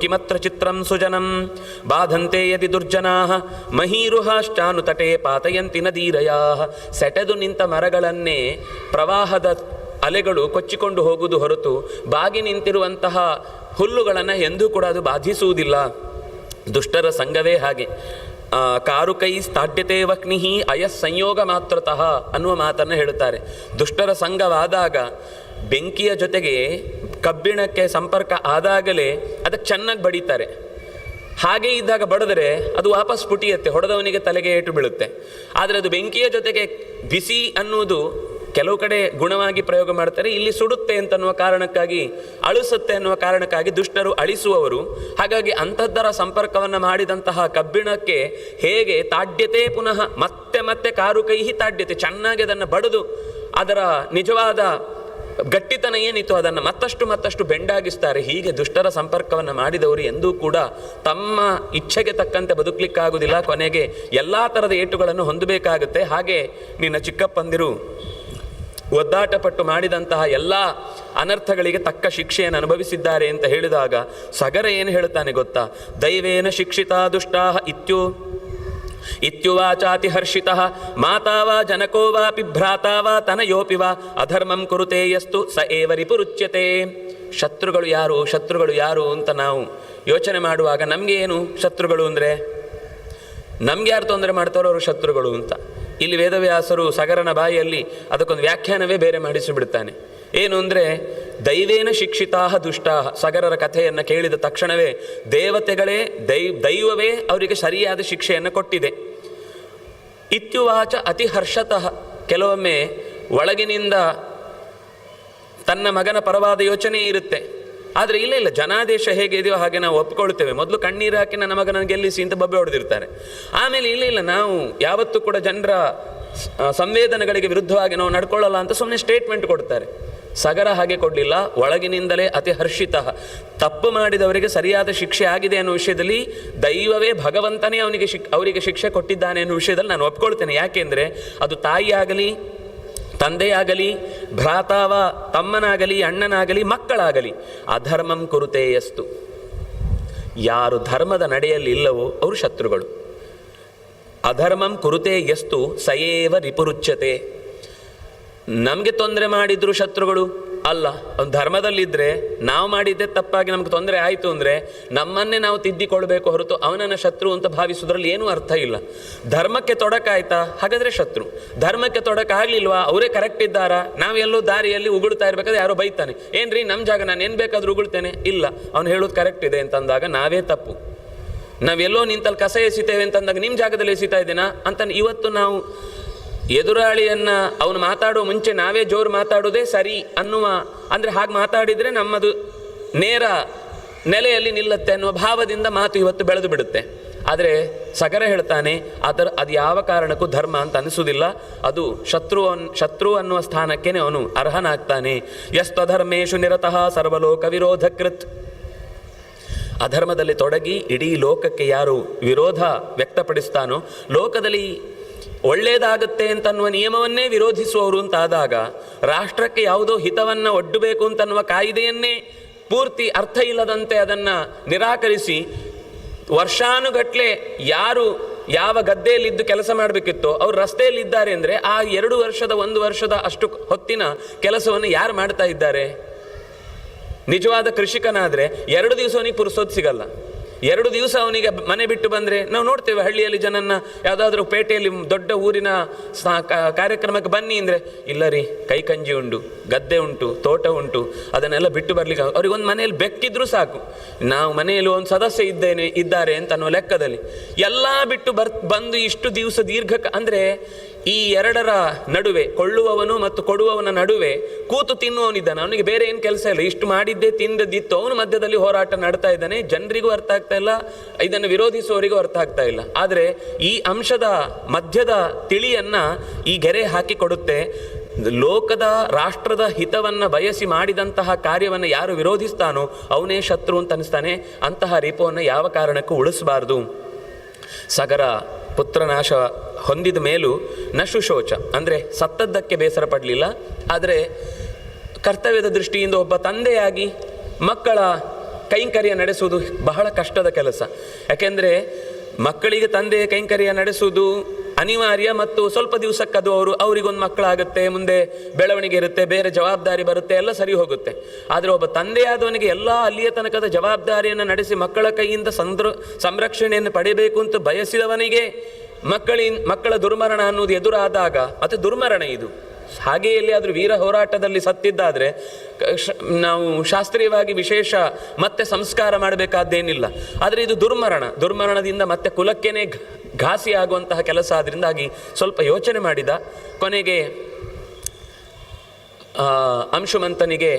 ಕಿಮತ್ರ ಚಿತ್ರಂ ಸುಜನಂ ಬಾಧಂತೆ ಯದಿ ದುರ್ಜನಾಃ ಮಹೀರುಹಾಶ್ಚಾನುತಟೆ ಪಾತಯಂತಿ ನದೀರಯಾಃ. ಸೆಟೆದು ನಿಂತ ಮರಗಳನ್ನೇ ಪ್ರವಾಹದ ಅಲೆಗಳು ಕೊಚ್ಚಿಕೊಂಡು ಹೋಗುವುದು ಹೊರತು ಬಾಗಿ ನಿಂತಿರುವಂತಹ ಹುಲ್ಲುಗಳನ್ನು ಎಂದೂ ಕೂಡ ಅದು ಬಾಧಿಸುವುದಿಲ್ಲ. ದುಷ್ಟರ ಸಂಘವೇ ಹಾಗೆ. ಕಾರುಕೈ ಸ್ಥಾಡ್ಯತೆ ವಕ್ನಿಹಿ ಅಯಸ್ ಸಂಯೋಗ ಮಾತ್ರತಃ ಅನ್ನುವ ಮಾತನ್ನು ಹೇಳುತ್ತಾರೆ. ದುಷ್ಟರ ಸಂಘವಾದಾಗ ಬೆಂಕಿಯ ಜೊತೆಗೆ ಕಬ್ಬಿಣಕ್ಕೆ ಸಂಪರ್ಕ ಆದಾಗಲೇ ಅದಕ್ಕೆ ಚೆನ್ನಾಗಿ ಬಡಿತಾರೆ. ಹಾಗೆ ಇದ್ದಾಗ ಬಡಿದರೆ ಅದು ವಾಪಸ್ ಪುಟಿಯುತ್ತೆ, ಹೊಡೆದವನಿಗೆ ತಲೆಗೆ ಏಟು ಬೀಳುತ್ತೆ. ಆದರೆ ಅದು ಬೆಂಕಿಯ ಜೊತೆಗೆ ಬಿಸಿ ಅನ್ನುವುದು ಕೆಲವು ಕಡೆ ಗುಣವಾಗಿ ಪ್ರಯೋಗ ಮಾಡ್ತಾರೆ. ಇಲ್ಲಿ ಸುಡುತ್ತೆ ಅಂತನ್ನುವ ಕಾರಣಕ್ಕಾಗಿ, ಅಳಿಸುತ್ತೆ ಅನ್ನುವ ಕಾರಣಕ್ಕಾಗಿ ದುಷ್ಟರು ಅಳಿಸುವವರು. ಹಾಗಾಗಿ ಅಂಥದ್ದರ ಸಂಪರ್ಕವನ್ನು ಮಾಡಿದಂತಹ ಕಬ್ಬಿಣಕ್ಕೆ ಹೇಗೆ ತಾಡ್ಯತೆ ಪುನಃ ಮತ್ತೆ ಮತ್ತೆ ಕಾರುಕೈಹಿ ತಾಡ್ಯತೆ, ಚೆನ್ನಾಗಿ ಅದನ್ನು ಬಡಿದು ಅದರ ನಿಜವಾದ ಗಟ್ಟಿತನ ಏನಿತ್ತು ಅದನ್ನು ಮತ್ತಷ್ಟು ಬೆಂಡಾಗಿಸ್ತಾರೆ. ಹೀಗೆ ದುಷ್ಟರ ಸಂಪರ್ಕವನ್ನು ಮಾಡಿದವರು ಎಂದೂ ಕೂಡ ತಮ್ಮ ಇಚ್ಛೆಗೆ ತಕ್ಕಂತೆ ಬದುಕಲಿಕ್ಕಾಗುವುದಿಲ್ಲ. ಕೊನೆಗೆ ಎಲ್ಲ ಥರದ ಏಟುಗಳನ್ನು ಹೊಂದಬೇಕಾಗುತ್ತೆ. ಹಾಗೆ ನಿನ್ನ ಚಿಕ್ಕಪ್ಪಂದಿರು ಒದ್ದಾಟಪಟ್ಟು ಮಾಡಿದಂತಹ ಎಲ್ಲ ಅನರ್ಥಗಳಿಗೆ ತಕ್ಕ ಶಿಕ್ಷೆಯನ್ನು ಅನುಭವಿಸಿದ್ದಾರೆ ಅಂತ ಹೇಳಿದಾಗ ಸಗರ ಏನು ಹೇಳ್ತಾನೆ ಗೊತ್ತಾ? ದೈವೇನ ಶಿಕ್ಷಿತಾ ದುಷ್ಟಾಃ ಇತ್ಯುವಾಚಾತಿ ಹರ್ಷಿತಃ ಮಾತಾ ವಾ ಜನಕೋ ವಾಪಿ ಭ್ರಾತಾ ವಾ ತನಯೋಪಿ ವಾ ಅಧರ್ಮಂ ಕುರುತೆ ಯಸ್ತು ಸ ಏವ ರಿಪುರುಚ್ಯತೆ. ಶತ್ರುಗಳು ಯಾರು ಅಂತ ನಾವು ಯೋಚನೆ ಮಾಡುವಾಗ ನಮಗೆ ಏನು ಶತ್ರುಗಳು ಅಂದರೆ, ನಮ್ಗೆ ಯಾರು ತೊಂದರೆ ಮಾಡ್ತಾರೋ ಅವರು ಶತ್ರುಗಳು ಅಂತ. ಇಲ್ಲಿ ವೇದವ್ಯಾಸರು ಸಗರನ ಬಾಯಿಯಲ್ಲಿ ಅದಕ್ಕೊಂದು ವ್ಯಾಖ್ಯಾನವೇ ಬೇರೆ ಮಾಡಿಸಿಬಿಡ್ತಾನೆ. ಏನು ಅಂದರೆ, ದೈವೇನ ಶಿಕ್ಷಿತಾ ದುಷ್ಟಾ. ಸಗರರ ಕಥೆಯನ್ನು ಕೇಳಿದ ತಕ್ಷಣವೇ ದೇವತೆಗಳೇ ದೈವವೇ ಅವರಿಗೆ ಸರಿಯಾದ ಶಿಕ್ಷೆಯನ್ನು ಕೊಟ್ಟಿದೆ. ಇತ್ಯುವಾಚ ಅತಿ ಹರ್ಷತಃ. ಕೆಲವೊಮ್ಮೆ ಒಳಗಿನಿಂದ ತನ್ನ ಮಗನ ಪರವಾದ ಯೋಚನೆ ಇರುತ್ತೆ. ಆದರೆ ಇಲ್ಲ ಜನಾದೇಶ ಹೇಗೆ ಇದೆಯೋ ಹಾಗೆ ನಾವು ಒಪ್ಕೊಳ್ತೇವೆ. ಮೊದಲು ಕಣ್ಣೀರು ಹಾಕಿ ನನ್ನ ಮಗನನ್ನು ಗೆಲ್ಲಿಸಿ ಅಂತ ಬಬ್ಬೆ ಹೊಡೆದಿರ್ತಾರೆ. ಆಮೇಲೆ ಇಲ್ಲ ನಾವು ಯಾವತ್ತೂ ಕೂಡ ಜನರ ಸಂವೇದನೆಗಳಿಗೆ ವಿರುದ್ಧವಾಗಿ ನಾವು ನಡ್ಕೊಳ್ಳಲ್ಲ ಅಂತ ಸುಮ್ಮನೆ ಸ್ಟೇಟ್ಮೆಂಟ್ ಕೊಡ್ತಾರೆ. ಸಗರ ಹಾಗೆ ಕೊಡಲಿಲ್ಲ. ಒಳಗಿನಿಂದಲೇ ಅತಿ ಹರ್ಷಿತ. ತಪ್ಪು ಮಾಡಿದವರಿಗೆ ಸರಿಯಾದ ಶಿಕ್ಷೆ ಆಗಿದೆ ಅನ್ನೋ ವಿಷಯದಲ್ಲಿ ದೈವವೇ ಭಗವಂತನೇ ಅವರಿಗೆ ಶಿಕ್ಷೆ ಕೊಟ್ಟಿದ್ದಾನೆ ಅನ್ನೋ ವಿಷಯದಲ್ಲಿ ನಾನು ಒಪ್ಕೊಳ್ತೇನೆ. ಯಾಕೆಂದರೆ ಅದು ತಾಯಿಯಾಗಲಿ, ತಂದೆಯಾಗಲಿ, ಭ್ರಾತಾವ ತಮ್ಮನಾಗಲಿ, ಅಣ್ಣನಾಗಲಿ, ಮಕ್ಕಳಾಗಲಿ, ಅಧರ್ಮಂ ಕುರುತೆಯಸ್ತು. ಯಾರು ಧರ್ಮದ ನಡೆಯಲ್ಲಿ ಇಲ್ಲವೋ ಅವರು ಶತ್ರುಗಳು. ಅಧರ್ಮಂ ಕುರುತೆ ಯಸ್ತು ಸಯೇವ ರಿಪುರುಚ್ಯತೆ. ನಮಗೆ ತೊಂದರೆ ಮಾಡಿದ್ರು ಶತ್ರುಗಳು ಅಲ್ಲ. ಒಂದು ಧರ್ಮದಲ್ಲಿದ್ದರೆ ನಾವು ಮಾಡಿದ್ದೇ ತಪ್ಪಾಗಿ ನಮ್ಗೆ ತೊಂದರೆ ಆಯಿತು ಅಂದರೆ ನಮ್ಮನ್ನೇ ನಾವು ತಿದ್ದಿಕೊಳ್ಬೇಕು ಹೊರತು ಅವನನ್ನ ಶತ್ರು ಅಂತ ಭಾವಿಸೋದ್ರಲ್ಲಿ ಏನೂ ಅರ್ಥ ಇಲ್ಲ. ಧರ್ಮಕ್ಕೆ ತೊಡಕಾಯ್ತಾ, ಹಾಗಾದರೆ ಶತ್ರು. ಧರ್ಮಕ್ಕೆ ತೊಡಕಾಗಲಿಲ್ವಾ, ಅವರೇ ಕರೆಕ್ಟ್ ಇದ್ದಾರಾ, ನಾವೆಲ್ಲೋ ದಾರಿಯಲ್ಲಿ ಉಗುಳ್ತಾ ಇರಬೇಕಾದ್ರೆ ಯಾರೋ ಬೈತಾನೆ, ಏನ್ರಿ ನಮ್ಮ ಜಾಗ, ನಾನು ಏನು ಬೇಕಾದರೂ ಉಗುಳ್ತೇನೆ, ಇಲ್ಲ ಅವ್ನು ಹೇಳೋದು ಕರೆಕ್ಟ್ ಇದೆ ಅಂತಂದಾಗ ನಾವೇ ತಪ್ಪು. ನಾವೆಲ್ಲೋ ನಿಂತಲ್ಲಿ ಕಸ ಎಸಿತೇವೆ ಅಂತಂದಾಗ ನಿಮ್ಮ ಜಾಗದಲ್ಲಿ ಎಸಿತಾ ಇದ್ದೇನಾ ಅಂತ ಇವತ್ತು ನಾವು ಎದುರಾಳಿಯನ್ನು ಅವನು ಮಾತಾಡೋ ಮುಂಚೆ ನಾವೇ ಜೋರು ಮಾತಾಡೋದೇ ಸರಿ ಅನ್ನುವ, ಅಂದರೆ ಹಾಗೆ ಮಾತಾಡಿದರೆ ನಮ್ಮದು ನೇರ ನೆಲೆಯಲ್ಲಿ ನಿಲ್ಲುತ್ತೆ ಅನ್ನುವ ಭಾವದಿಂದ ಮಾತು ಇವತ್ತು ಬೆಳೆದು ಬಿಡುತ್ತೆ. ಆದರೆ ಸಗರ ಹೇಳ್ತಾನೆ ಅದು ಯಾವ ಕಾರಣಕ್ಕೂ ಧರ್ಮ ಅಂತ ಅನಿಸುವುದಿಲ್ಲ. ಅದು ಶತ್ರು ಅನ್ನುವ ಸ್ಥಾನಕ್ಕೆ ಅವನು ಅರ್ಹನಾಗ್ತಾನೆ. ಯಸ್ತ್ವಧರ್ಮೇಶು ನಿರತಃ ಸರ್ವಲೋಕ ವಿರೋಧ ಕೃತ್. ಅಧರ್ಮದಲ್ಲಿ ತೊಡಗಿ ಇಡೀ ಲೋಕಕ್ಕೆ ಯಾರು ವಿರೋಧ ವ್ಯಕ್ತಪಡಿಸ್ತಾನೋ, ಲೋಕದಲ್ಲಿ ಒಳ್ಳೆಯದಾಗುತ್ತೆ ಅಂತನ್ನುವ ನಿಯಮವನ್ನೇ ವಿರೋಧಿಸುವವರು ಅಂತಾದಾಗ, ರಾಷ್ಟ್ರಕ್ಕೆ ಯಾವುದೋ ಹಿತವನ್ನು ಒಡ್ಡಬೇಕು ಅಂತನ್ನುವ ಕಾಯ್ದೆಯನ್ನೇ ಪೂರ್ತಿ ಅರ್ಥ ಇಲ್ಲದಂತೆ ಅದನ್ನು ನಿರಾಕರಿಸಿ ವರ್ಷಾನುಗಟ್ಟಲೆ ಯಾರು ಯಾವ ಗದ್ದೆಯಲ್ಲಿದ್ದು ಕೆಲಸ ಮಾಡಬೇಕಿತ್ತೋ ಅವರು ರಸ್ತೆಯಲ್ಲಿದ್ದಾರೆ ಅಂದರೆ ಆ 2 ವರ್ಷದ 1 ವರ್ಷದ ಅಷ್ಟು ಹೊತ್ತಿನ ಕೆಲಸವನ್ನು ಯಾರು ಮಾಡ್ತಾ ಇದ್ದಾರೆ? ನಿಜವಾದ ಕೃಷಿಕನಾದರೆ 2 ದಿವಸ ಅವನಿಗೆ ಪುರುಸೋದು ಸಿಗಲ್ಲ. 2 ದಿವಸ ಅವನಿಗೆ ಮನೆ ಬಿಟ್ಟು ಬಂದರೆ ನಾವು ನೋಡ್ತೇವೆ ಹಳ್ಳಿಯಲ್ಲಿ ಜನನ್ನ, ಯಾವುದಾದ್ರೂ ಪೇಟೆಯಲ್ಲಿ ದೊಡ್ಡ ಊರಿನ ಕಾರ್ಯಕ್ರಮಕ್ಕೆ ಬನ್ನಿ ಅಂದರೆ, ಇಲ್ಲ ರೀ ಕೈ ಕಂಜಿ ಉಂಟು, ಗದ್ದೆ ಉಂಟು, ತೋಟ ಉಂಟು, ಅದನ್ನೆಲ್ಲ ಬಿಟ್ಟು ಬರಲಿಕ್ಕೆ ಅವ್ರಿಗೊಂದು ಮನೆಯಲ್ಲಿ ಬೆಕ್ಕಿದ್ರೂ ಸಾಕು, ನಾವು ಮನೆಯಲ್ಲಿ ಒಂದು ಸದಸ್ಯ ಇದ್ದಾರೆ ಅಂತ ಅನ್ನೋ ಲೆಕ್ಕದಲ್ಲಿ ಎಲ್ಲ ಬಿಟ್ಟು ಬಂದು ಇಷ್ಟು ದಿವಸ ಅಂದರೆ ಈ ಎರಡರ ನಡುವೆ, ಕೊಳ್ಳುವವನು ಮತ್ತು ಕೊಡುವವನ ನಡುವೆ ಕೂತು ತಿನ್ನುವವನಿದ್ದಾನೆ. ಅವನಿಗೆ ಬೇರೆ ಏನು ಕೆಲಸ ಇಲ್ಲ, ಇಷ್ಟು ಮಾಡಿದ್ದೇ ತಿಂದದಿತ್ತು, ಅವನು ಮಧ್ಯದಲ್ಲಿ ಹೋರಾಟ ನಡೆತಾ ಇದ್ದಾನೆ. ಜನರಿಗೂ ಅರ್ಥ ಆಗ್ತಾ ಇಲ್ಲ, ಇದನ್ನು ವಿರೋಧಿಸುವವರಿಗೂ ಅರ್ಥ ಆಗ್ತಾ ಇಲ್ಲ. ಆದರೆ ಈ ಅಂಶದ ಮಧ್ಯದ ತಿಳಿಯನ್ನು ಈ ಗೆರೆ ಹಾಕಿಕೊಡುತ್ತೆ. ಲೋಕದ ರಾಷ್ಟ್ರದ ಹಿತವನ್ನು ಬಯಸಿ ಮಾಡಿದಂತಹ ಕಾರ್ಯವನ್ನು ಯಾರು ವಿರೋಧಿಸ್ತಾನೋ ಅವನೇ ಶತ್ರು ಅಂತ ಅನಿಸ್ತಾನೆ. ಅಂತಹ ರಿಪುವನ್ನು ಯಾವ ಕಾರಣಕ್ಕೂ ಉಳಿಸಬಾರ್ದು. ಸಗರ ಪುತ್ರನಾಶ ಹೊಂದಿದ ಮೇಲೂ ನಶುಶೋಚ ಅಂದರೆ ಸತ್ತದ್ದಕ್ಕೆ ಬೇಸರ ಪಡಲಿಲ್ಲ. ಆದರೆ ಕರ್ತವ್ಯದ ದೃಷ್ಟಿಯಿಂದ ಒಬ್ಬ ತಂದೆಯಾಗಿ ಮಕ್ಕಳ ಕೈಂಕರ್ಯ ನಡೆಸುವುದು ಬಹಳ ಕಷ್ಟದ ಕೆಲಸ. ಯಾಕೆಂದರೆ ಮಕ್ಕಳಿಗೆ ತಂದೆ ಕೈಂಕರ್ಯ ನಡೆಸುವುದು ಅನಿವಾರ್ಯ, ಮತ್ತು ಸ್ವಲ್ಪ ದಿವಸಕ್ಕದು ಅವರಿಗೊಂದು ಮಕ್ಕಳಾಗುತ್ತೆ, ಮುಂದೆ ಬೆಳವಣಿಗೆ ಇರುತ್ತೆ, ಬೇರೆ ಜವಾಬ್ದಾರಿ ಬರುತ್ತೆ, ಎಲ್ಲ ಸರಿ ಹೋಗುತ್ತೆ. ಆದರೆ ಒಬ್ಬ ತಂದೆಯಾದವನಿಗೆ ಎಲ್ಲ ಅಲ್ಲಿಯ ತನಕದ ಜವಾಬ್ದಾರಿಯನ್ನು ನಡೆಸಿ ಮಕ್ಕಳ ಕೈಯಿಂದ ಸಂರಕ್ಷಣೆಯನ್ನು ಪಡೆಯಬೇಕು ಅಂತ ಬಯಸಿದವನಿಗೆ ಮಕ್ಕಳ ದುರ್ಮರಣ ಅನ್ನೋದು ಎದುರಾದಾಗ, ಮತ್ತು ದುರ್ಮರಣ ಇದು ಹಾಗೆ ಎಲ್ಲಿಯಾದರೂ ವೀರ ಹೋರಾಟದಲ್ಲಿ ಸತ್ತಿದ್ದಾದರೆ ನಾವು ಶಾಸ್ತ್ರೀಯವಾಗಿ ವಿಶೇಷ ಮತ್ತೆ ಸಂಸ್ಕಾರ ಮಾಡಬೇಕಾದ್ದೇನಿಲ್ಲ. ಆದರೆ ಇದು ದುರ್ಮರಣದಿಂದ ಮತ್ತೆ ಕುಲಕ್ಕೇನೆ ಘಾಸಿ ಆಗುವಂತಹ ಕೆಲಸ. ಆದ್ದರಿಂದಾಗಿ ಸ್ವಲ್ಪ ಯೋಚನೆ ಮಾಡಿದ. ಕೊನೆಗೆ ಅಂಶುಮಂತನಿಗೆ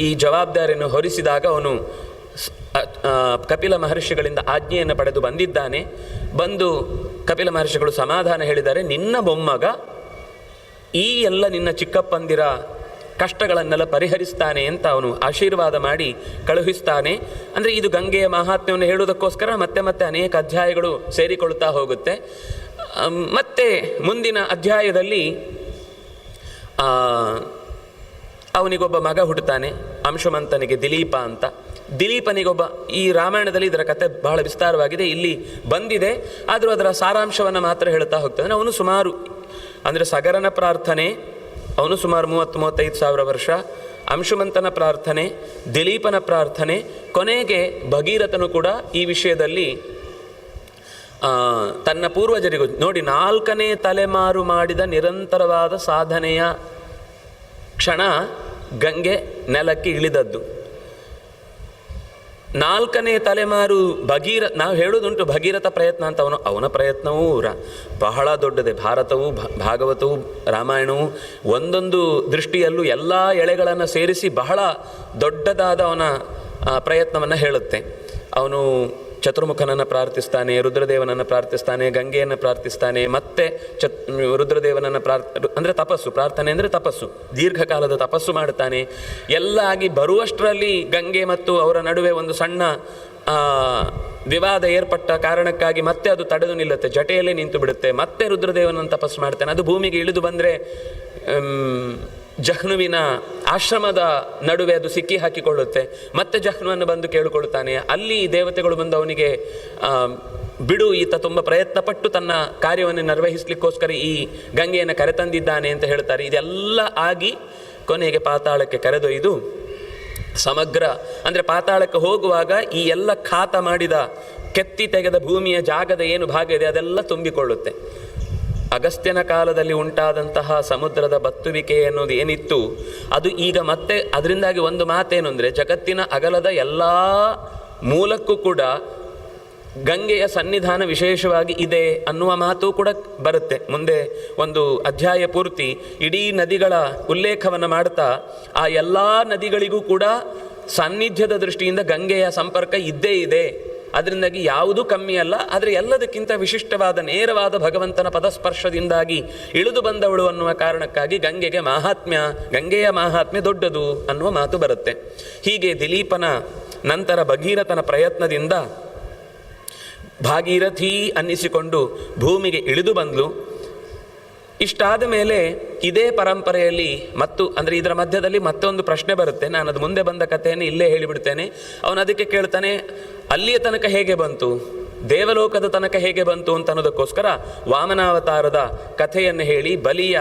ಈ ಜವಾಬ್ದಾರಿಯನ್ನು ಹೊರಿಸಿದಾಗ ಅವನು ಕಪಿಲ ಮಹರ್ಷಿಗಳಿಂದ ಆಜ್ಞೆಯನ್ನು ಪಡೆದು ಬಂದಿದ್ದಾನೆ. ಬಂದು ಕಪಿಲ ಮಹರ್ಷಿಗಳು ಸಮಾಧಾನ ಹೇಳಿದ್ದಾರೆ, ನಿನ್ನ ಮೊಮ್ಮಗ ಈ ಎಲ್ಲ ನಿನ್ನ ಚಿಕ್ಕಪ್ಪಂದಿರ ಕಷ್ಟಗಳನ್ನೆಲ್ಲ ಪರಿಹರಿಸ್ತಾನೆ ಅಂತ ಅವನು ಆಶೀರ್ವಾದ ಮಾಡಿ ಕಳುಹಿಸ್ತಾನೆ. ಅಂದರೆ ಇದು ಗಂಗೆಯ ಮಹಾತ್ಮ್ಯವನ್ನು ಹೇಳುವುದಕ್ಕೋಸ್ಕರ ಮತ್ತೆ ಮತ್ತೆ ಅನೇಕ ಅಧ್ಯಾಯಗಳು ಸೇರಿಕೊಳ್ತಾ ಹೋಗುತ್ತೆ. ಮತ್ತೆ ಮುಂದಿನ ಅಧ್ಯಾಯದಲ್ಲಿ ಅವನಿಗೊಬ್ಬ ಮಗ ಹುಟ್ಟುತ್ತಾನೆ, ಅಂಶುಮಂತನಿಗೆ ದಿಲೀಪ ಅಂತ. ದಿಲೀಪನಿಗೊಬ್ಬ, ಈ ರಾಮಾಯಣದಲ್ಲಿ ಇದರ ಕಥೆ ಬಹಳ ವಿಸ್ತಾರವಾಗಿದೆ, ಇಲ್ಲಿ ಬಂದಿದೆ, ಆದರೂ ಅದರ ಸಾರಾಂಶವನ್ನು ಮಾತ್ರ ಹೇಳ್ತಾ ಹೋಗ್ತಾನೆ. ಅವನು ಸುಮಾರು ಅಂದರೆ ಸಗರನ ಪ್ರಾರ್ಥನೆ, ಅವನು ಸುಮಾರು 30-35 ಸಾವಿರ ವರ್ಷ, ಅಂಶುಮಂತನ ಪ್ರಾರ್ಥನೆ, ದಿಲೀಪನ ಪ್ರಾರ್ಥನೆ, ಕೊನೆಗೆ ಭಗೀರಥನು ಕೂಡ ಈ ವಿಷಯದಲ್ಲಿ ತನ್ನ ಪೂರ್ವಜರಿಗೂ ನೋಡಿ 4ನೇ ತಲೆಮಾರು ಮಾಡಿದ ನಿರಂತರವಾದ ಸಾಧನೆಯ ಕ್ಷಣ ಗಂಗೆ ನೆಲಕ್ಕೆ ಇಳಿದದ್ದು. 4ನೇ ತಲೆಮಾರು ನಾವು ಹೇಳೋದುಂಟು ಭಗೀರಥ ಪ್ರಯತ್ನ ಅಂತ. ಅವನ ಪ್ರಯತ್ನವೂ ಬಹಳ ದೊಡ್ಡದೆ. ಭಾರತವು, ಭಾಗವತವು, ರಾಮಾಯಣವು ಒಂದೊಂದು ದೃಷ್ಟಿಯಲ್ಲೂ ಎಲ್ಲ ಎಳೆಗಳನ್ನು ಸೇರಿಸಿ ಬಹಳ ದೊಡ್ಡದಾದ ಅವನ ಪ್ರಯತ್ನವನ್ನು ಹೇಳುತ್ತೆ. ಅವನು ಚತುರ್ಮುಖನನ್ನು ಪ್ರಾರ್ಥಿಸ್ತಾನೆ, ರುದ್ರದೇವನನ್ನು ಪ್ರಾರ್ಥಿಸ್ತಾನೆ, ಗಂಗೆಯನ್ನು ಪ್ರಾರ್ಥಿಸ್ತಾನೆ, ಮತ್ತೆ ರುದ್ರದೇವನನ್ನು ಅಂದರೆ ತಪಸ್ಸು, ಪ್ರಾರ್ಥನೆ ಅಂದರೆ ತಪಸ್ಸು, ದೀರ್ಘಕಾಲದ ತಪಸ್ಸು ಮಾಡ್ತಾನೆ. ಎಲ್ಲ ಆಗಿ ಬರುವಷ್ಟರಲ್ಲಿ ಗಂಗೆ ಮತ್ತು ಅವರ ನಡುವೆ ಒಂದು ಸಣ್ಣ ವಿವಾದ ಏರ್ಪಟ್ಟ ಕಾರಣಕ್ಕಾಗಿ ಮತ್ತೆ ಅದು ತಡೆದು ನಿಲ್ಲುತ್ತೆ, ಜಟೆಯಲ್ಲೇ ನಿಂತು ಬಿಡುತ್ತೆ. ಮತ್ತೆ ರುದ್ರದೇವನನ್ನು ತಪಸ್ಸು ಮಾಡ್ತಾನೆ. ಅದು ಭೂಮಿಗೆ ಇಳಿದು ಬಂದರೆ ಜಹ್ನುವಿನ ಆಶ್ರಮದ ನಡುವೆ ಅದು ಸಿಕ್ಕಿ ಹಾಕಿಕೊಳ್ಳುತ್ತೆ. ಮತ್ತೆ ಜಹ್ನುವನ್ನು ಬಂದು ಕೇಳಿಕೊಳ್ಳುತ್ತಾನೆ. ಅಲ್ಲಿ ದೇವತೆಗಳು ಬಂದು ಅವನಿಗೆ ಬಿಡು, ಈತ ತುಂಬ ಪ್ರಯತ್ನಪಟ್ಟು ತನ್ನ ಕಾರ್ಯವನ್ನು ನಿರ್ವಹಿಸಲಿಕ್ಕೋಸ್ಕರ ಈ ಗಂಗೆಯನ್ನು ಕರೆತಂದಿದ್ದಾನೆ ಅಂತ ಹೇಳ್ತಾರೆ. ಇದೆಲ್ಲ ಆಗಿ ಕೊನೆಗೆ ಪಾತಾಳಕ್ಕೆ ಕರೆದೊಯ್ದು ಸಮಗ್ರ ಅಂದರೆ ಪಾತಾಳಕ್ಕೆ ಹೋಗುವಾಗ ಈ ಎಲ್ಲ ಖಾತ ಮಾಡಿದ ಕೆತ್ತಿ ತೆಗೆದ ಭೂಮಿಯ ಜಾಗದ ಏನು ಭಾಗ ಇದೆ ಅದೆಲ್ಲ ತುಂಬಿಕೊಳ್ಳುತ್ತೆ. ಅಗಸ್ತ್ಯನ ಕಾಲದಲ್ಲಿ ಉಂಟಾದಂತಹ ಸಮುದ್ರದ ಬತ್ತುವಿಕೆ ಅನ್ನೋದು ಏನಿತ್ತು ಅದು ಈಗ ಮತ್ತೆ ಅದರಿಂದಾಗಿ ಒಂದು ಮಾತೇನು ಅಂದರೆ ಜಗತ್ತಿನ ಅಗಲದ ಎಲ್ಲ ಮೂಲಕ್ಕೂ ಕೂಡ ಗಂಗೆಯ ಸನ್ನಿಧಾನ ವಿಶೇಷವಾಗಿ ಇದೆ ಅನ್ನುವ ಮಾತು ಕೂಡ ಬರುತ್ತೆ. ಮುಂದೆ ಒಂದು ಅಧ್ಯಾಯ ಪೂರ್ತಿ ಇಡೀ ನದಿಗಳ ಉಲ್ಲೇಖವನ್ನು ಮಾಡ್ತಾ ಆ ಎಲ್ಲ ನದಿಗಳಿಗೂ ಕೂಡ ಸಾನ್ನಿಧ್ಯದ ದೃಷ್ಟಿಯಿಂದ ಗಂಗೆಯ ಸಂಪರ್ಕ ಇದ್ದೇ ಇದೆ. ಅದರಿಂದಾಗಿ ಯಾವುದೂ ಕಮ್ಮಿ ಅಲ್ಲ. ಆದರೆ ಎಲ್ಲದಕ್ಕಿಂತ ವಿಶಿಷ್ಟವಾದ ನೇರವಾದ ಭಗವಂತನ ಪದಸ್ಪರ್ಶದಿಂದಾಗಿ ಇಳಿದು ಬಂದವಳು ಅನ್ನುವ ಕಾರಣಕ್ಕಾಗಿ ಗಂಗೆಯ ಮಹಾತ್ಮ್ಯ ದೊಡ್ಡದು ಅನ್ನುವ ಮಾತು ಬರುತ್ತೆ. ಹೀಗೆ ದಿಲೀಪನ ನಂತರ ಭಗೀರಥನ ಪ್ರಯತ್ನದಿಂದ ಭಾಗೀರಥಿ ಅನ್ನಿಸಿಕೊಂಡು ಭೂಮಿಗೆ ಇಳಿದು ಬಂದಳು. ಇಷ್ಟಾದ ಮೇಲೆ ಇದೇ ಪರಂಪರೆಯಲ್ಲಿ ಅಂದರೆ ಇದರ ಮಧ್ಯದಲ್ಲಿ ಮತ್ತೊಂದು ಪ್ರಶ್ನೆ ಬರುತ್ತೆ. ನಾನು ಅದು ಮುಂದೆ ಬಂದ ಕಥೆಯನ್ನು ಇಲ್ಲೇ ಹೇಳಿಬಿಡ್ತೇನೆ. ಅವನು ಅದಕ್ಕೆ ಕೇಳ್ತಾನೆ, ಅಲ್ಲಿಯ ತನಕ ಹೇಗೆ ಬಂತು, ದೇವಲೋಕದ ತನಕ ಹೇಗೆ ಬಂತು ಅಂತ ಅನ್ನೋದಕ್ಕೋಸ್ಕರ ವಾಮನಾವತಾರದ ಕಥೆಯನ್ನು ಹೇಳಿ, ಬಲಿಯ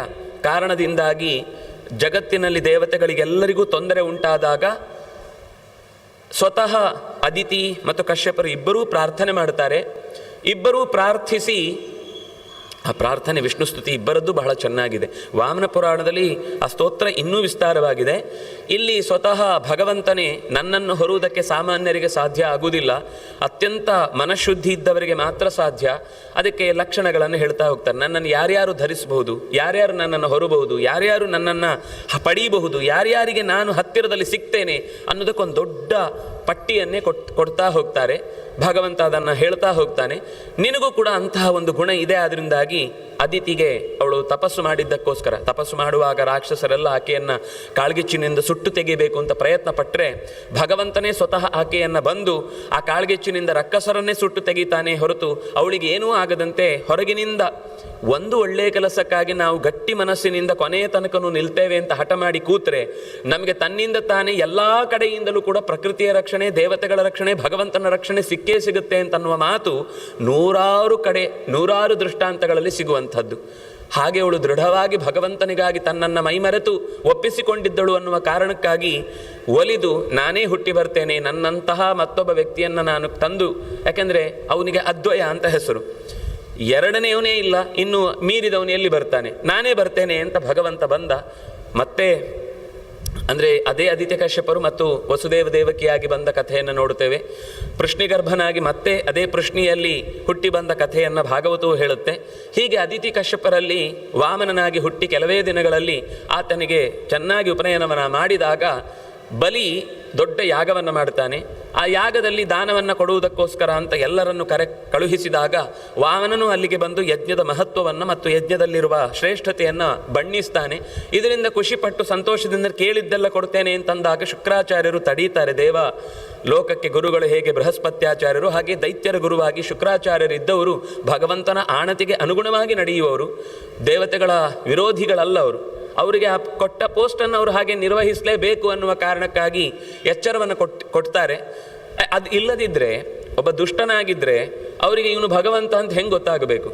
ಕಾರಣದಿಂದಾಗಿ ಜಗತ್ತಿನಲ್ಲಿ ದೇವತೆಗಳಿಗೆಲ್ಲರಿಗೂ ತೊಂದರೆ ಉಂಟಾದಾಗ ಸ್ವತಃ ಅದಿತಿ ಮತ್ತು ಕಶ್ಯಪರು ಇಬ್ಬರೂ ಪ್ರಾರ್ಥನೆ ಮಾಡ್ತಾರೆ. ಇಬ್ಬರೂ ಪ್ರಾರ್ಥಿಸಿ, ಆ ಪ್ರಾರ್ಥನೆ ವಿಷ್ಣು ಸ್ತುತಿ ಇಬ್ಬರದ್ದು ಬಹಳ ಚೆನ್ನಾಗಿದೆ. ವಾಮನ ಪುರಾಣದಲ್ಲಿ ಆ ಸ್ತೋತ್ರ ಇನ್ನೂ ವಿಸ್ತಾರವಾಗಿದೆ. ಇಲ್ಲಿ ಸ್ವತಃ ಭಗವಂತನೇ ನನ್ನನ್ನು ಹೊರುವುದಕ್ಕೆ ಸಾಮಾನ್ಯರಿಗೆ ಸಾಧ್ಯ ಆಗುವುದಿಲ್ಲ, ಅತ್ಯಂತ ಮನಃಶುದ್ಧಿ ಇದ್ದವರಿಗೆ ಮಾತ್ರ ಸಾಧ್ಯ. ಅದಕ್ಕೆ ಲಕ್ಷಣಗಳನ್ನು ಹೇಳ್ತಾ ಹೋಗ್ತಾರೆ. ನನ್ನನ್ನು ಯಾರ್ಯಾರು ಧರಿಸಬಹುದು, ಯಾರ್ಯಾರು ನನ್ನನ್ನು ಹೊರಬಹುದು, ಯಾರ್ಯಾರು ನನ್ನನ್ನು ಪಡೀಬಹುದು, ಯಾರ್ಯಾರಿಗೆ ನಾನು ಹತ್ತಿರದಲ್ಲಿ ಸಿಗ್ತೇನೆ ಅನ್ನೋದಕ್ಕೊಂದು ದೊಡ್ಡ ಪಟ್ಟಿಯನ್ನೇ ಕೊಡ್ತಾ ಹೋಗ್ತಾರೆ. ಭಗವಂತ ಅದನ್ನು ಹೇಳ್ತಾ ಹೋಗ್ತಾನೆ, ನಿನಗೂ ಕೂಡ ಅಂತಹ ಒಂದು ಗುಣ ಇದೆ, ಆದ್ದರಿಂದಾಗಿ ಅದಿತಿಗೆ ಅವಳು ತಪಸ್ಸು ಮಾಡಿದ್ದಕ್ಕೋಸ್ಕರ, ತಪಸ್ಸು ಮಾಡುವಾಗ ರಾಕ್ಷಸರೆಲ್ಲ ಆಕೆಯನ್ನು ಕಾಳ್ಗಿಚ್ಚಿನಿಂದ ಸುಟ್ಟು ತೆಗಿಬೇಕು ಅಂತ ಪ್ರಯತ್ನ ಪಟ್ಟರೆ ಭಗವಂತನೇ ಸ್ವತಃ ಆಕೆಯನ್ನು ಬಂದು ಆ ಕಾಳ್ಗಿಚ್ಚಿನಿಂದ ರಕ್ಕಸರನ್ನೇ ಸುಟ್ಟು ತೆಗಿತಾನೆ ಹೊರತು ಅವಳಿಗೆ ಏನೂ ಆಗದಂತೆ ಹೊರಗಿನಿಂದ ಒಂದು ಒಳ್ಳೆಯ ಕೆಲಸಕ್ಕಾಗಿ ನಾವು ಗಟ್ಟಿ ಮನಸ್ಸಿನಿಂದ ಕೊನೆಯ ತನಕನೂ ನಿಲ್ತೇವೆ ಅಂತ ಹಠ ಮಾಡಿ ಕೂತ್ರೆ ನಮಗೆ ತನ್ನಿಂದ ತಾನೇ ಎಲ್ಲ ಕಡೆಯಿಂದಲೂ ಕೂಡ ಪ್ರಕೃತಿಯ ರಕ್ಷಣೆ, ದೇವತೆಗಳ ರಕ್ಷಣೆ, ಭಗವಂತನ ರಕ್ಷಣೆ ಸಿಕ್ಕೇ ಸಿಗುತ್ತೆ ಅಂತನ್ನುವ ಮಾತು ನೂರಾರು ದೃಷ್ಟಾಂತಗಳಲ್ಲಿ ಸಿಗುವಂಥದ್ದು. ಹಾಗೆ ಅವಳು ದೃಢವಾಗಿ ಭಗವಂತನಿಗಾಗಿ ತನ್ನನ್ನು ಮೈಮರೆತು ಒಪ್ಪಿಸಿಕೊಂಡಿದ್ದಳು ಅನ್ನುವ ಕಾರಣಕ್ಕಾಗಿ ಒಲಿದು ನಾನೇ ಹುಟ್ಟಿ ಬರ್ತೇನೆ, ನನ್ನಂತಹ ಮತ್ತೊಬ್ಬ ವ್ಯಕ್ತಿಯನ್ನು ನಾನು ತಂದು, ಯಾಕೆಂದರೆ ಅವನಿಗೆ ಅದ್ವಯ ಅಂತ ಹೆಸರು, ಎರಡನೇವನೇ ಇಲ್ಲ, ಇನ್ನು ಮೀರಿದವನು ಎಲ್ಲಿ ಬರ್ತಾನೆ, ನಾನೇ ಬರ್ತೇನೆ ಅಂತ ಭಗವಂತ ಬಂದ. ಮತ್ತೆ ಅಂದರೆ ಅದೇ ಆದಿತ್ಯ ಕಶ್ಯಪರು ಮತ್ತು ವಸುದೇವ ದೇವಕಿಯಾಗಿ ಬಂದ ಕಥೆಯನ್ನು ನೋಡುತ್ತೇವೆ. ಪೃಷ್ಣಿಗರ್ಭನಾಗಿ ಮತ್ತೆ ಅದೇ ಪೃಷ್ಣಿಯಲ್ಲಿ ಹುಟ್ಟಿ ಬಂದ ಕಥೆಯನ್ನು ಭಾಗವತವು ಹೇಳುತ್ತೆ. ಹೀಗೆ ಅದಿತಿ ಕಶ್ಯಪರಲ್ಲಿ ವಾಮನನಾಗಿ ಹುಟ್ಟಿ ಕೆಲವೇ ದಿನಗಳಲ್ಲಿ ಆತನಿಗೆ ಚೆನ್ನಾಗಿ ಉಪನಯನವನ್ನು ಮಾಡಿದಾಗ ಬಲಿ ದೊಡ್ಡ ಯಾಗವನ್ನು ಮಾಡ್ತಾನೆ. ಆ ಯಾಗದಲ್ಲಿ ದಾನವನ್ನು ಕೊಡುವುದಕ್ಕೋಸ್ಕರ ಅಂತ ಎಲ್ಲರನ್ನು ಕಳುಹಿಸಿದಾಗ ವಾಮನನು ಅಲ್ಲಿಗೆ ಬಂದು ಯಜ್ಞದ ಮಹತ್ವವನ್ನು ಮತ್ತು ಯಜ್ಞದಲ್ಲಿರುವ ಶ್ರೇಷ್ಠತೆಯನ್ನು ಬಣ್ಣಿಸ್ತಾನೆ. ಇದರಿಂದ ಖುಷಿಪಟ್ಟು ಸಂತೋಷದಿಂದ ಕೇಳಿದ್ದೆಲ್ಲ ಕೊಡ್ತೇನೆ ಅಂತಂದಾಗ ಶುಕ್ರಾಚಾರ್ಯರು ತಡೀತಾರೆ. ದೇವ ಲೋಕಕ್ಕೆ ಗುರುಗಳು ಹೇಗೆ ಬೃಹಸ್ಪತ್ಯಾಚಾರ್ಯರು, ಹಾಗೆ ದೈತ್ಯರ ಗುರುವಾಗಿ ಶುಕ್ರಾಚಾರ್ಯರಿದ್ದವರು ಭಗವಂತನ ಆಣತಿಗೆ ಅನುಗುಣವಾಗಿ ನಡೆಯುವವರು, ದೇವತೆಗಳ ವಿರೋಧಿಗಳಲ್ಲ ಅವರು. ಅವರಿಗೆ ಆ ಕೊಟ್ಟ ಪೋಸ್ಟನ್ನು ಅವರು ಹಾಗೆ ನಿರ್ವಹಿಸಲೇಬೇಕು ಅನ್ನುವ ಕಾರಣಕ್ಕಾಗಿ ಎಚ್ಚರವನ್ನು ಕೊಡ್ತಾರೆ. ಅದು ಇಲ್ಲದಿದ್ದರೆ, ಒಬ್ಬ ದುಷ್ಟನಾಗಿದ್ದರೆ ಅವರಿಗೆ ಇವನು ಭಗವಂತ ಅಂತ ಹೆಂಗೆ ಗೊತ್ತಾಗಬೇಕು?